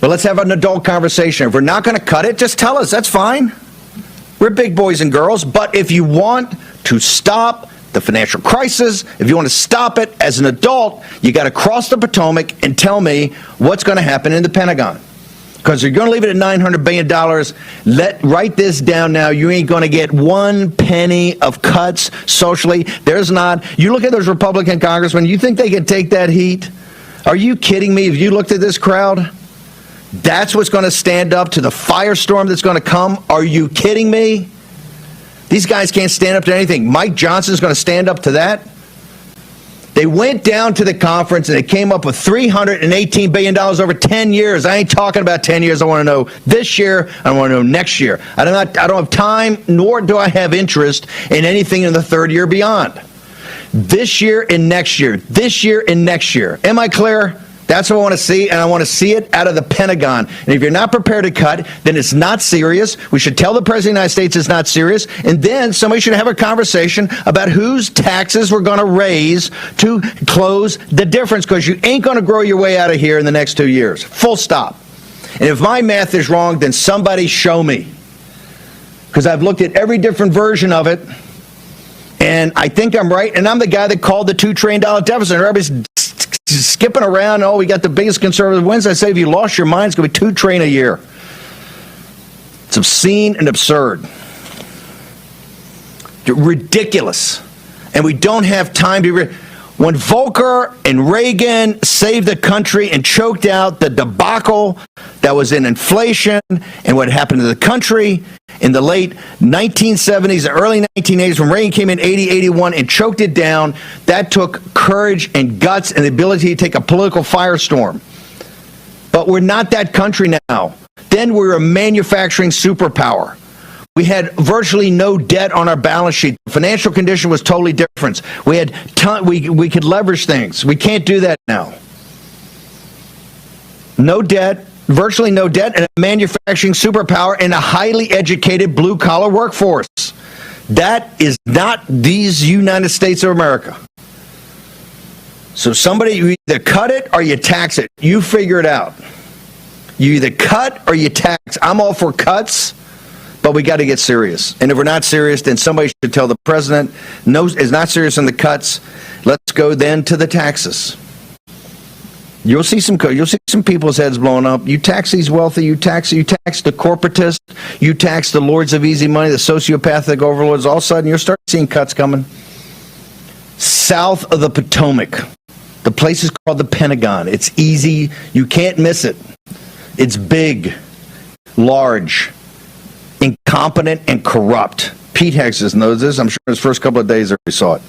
But let's have an adult conversation. If we're not going to cut it, just tell us. That's fine. We're big boys and girls. But if you want to stop the financial crisis, if you want to stop it as an adult, you got to cross the Potomac and tell me what's going to happen in the Pentagon. Because you're going to leave it at $900 billion. Write this down now. You ain't going to get one penny of cuts socially. There's not. You look at those Republican congressmen, you think they can take that heat? Are you kidding me? If you looked at this crowd, that's what's going to stand up to the firestorm that's going to come? Are you kidding me? These guys can't stand up to anything. Mike Johnson's going to stand up to that? They went down to the conference and they came up with $318 billion over 10 years. I ain't talking about 10 years. I want to know this year. I want to know next year. I don't have time, nor do I have interest in anything in the third year beyond. This year and next year. This year and next year. Am I clear? That's what I want to see, and I want to see it out of the Pentagon. And if you're not prepared to cut, then it's not serious. We should tell the President of the United States it's not serious, and then somebody should have a conversation about whose taxes we're going to raise to close the difference, because you ain't going to grow your way out of here in the next 2 years. Full stop. And if my math is wrong, then somebody show me, because I've looked at every different version of it, and I think I'm right, and I'm the guy that called the $2 trillion deficit. Everybody's skipping around. Oh, we got the biggest conservative wins. I say, if you lost your mind, it's going to be $2 trillion a year. It's obscene and absurd. Ridiculous. And we don't have time to... When Volcker and Reagan saved the country and choked out the debacle that was in inflation and what happened to the country in the late 1970s and early 1980s, when Reagan came in 80, 81 and choked it down, that took courage and guts and the ability to take a political firestorm. But we're not that country now. Then we were a manufacturing superpower. We had virtually no debt on our balance sheet. The financial condition was totally different. We had we could leverage things. We can't do that now. No debt, virtually no debt, and a manufacturing superpower and a highly educated blue-collar workforce. That is not these United States of America. So somebody, you either cut it or you tax it. You figure it out. You either cut or you tax. I'm all for cuts. But we got to get serious. And if we're not serious, then somebody should tell the president is not serious on the cuts. Let's go then to the taxes. You'll see some people's heads blowing up. You tax these wealthy, you tax the corporatists, you tax the lords of easy money, the sociopathic overlords. All of a sudden, you'll start seeing cuts coming. South of the Potomac, the place is called the Pentagon. It's easy. You can't miss it. It's big, large, incompetent, and corrupt. Pete Hexes knows this. I'm sure his first couple of days there he saw it.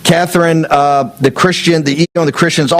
Catherine, the Christian, the ego and the Christians all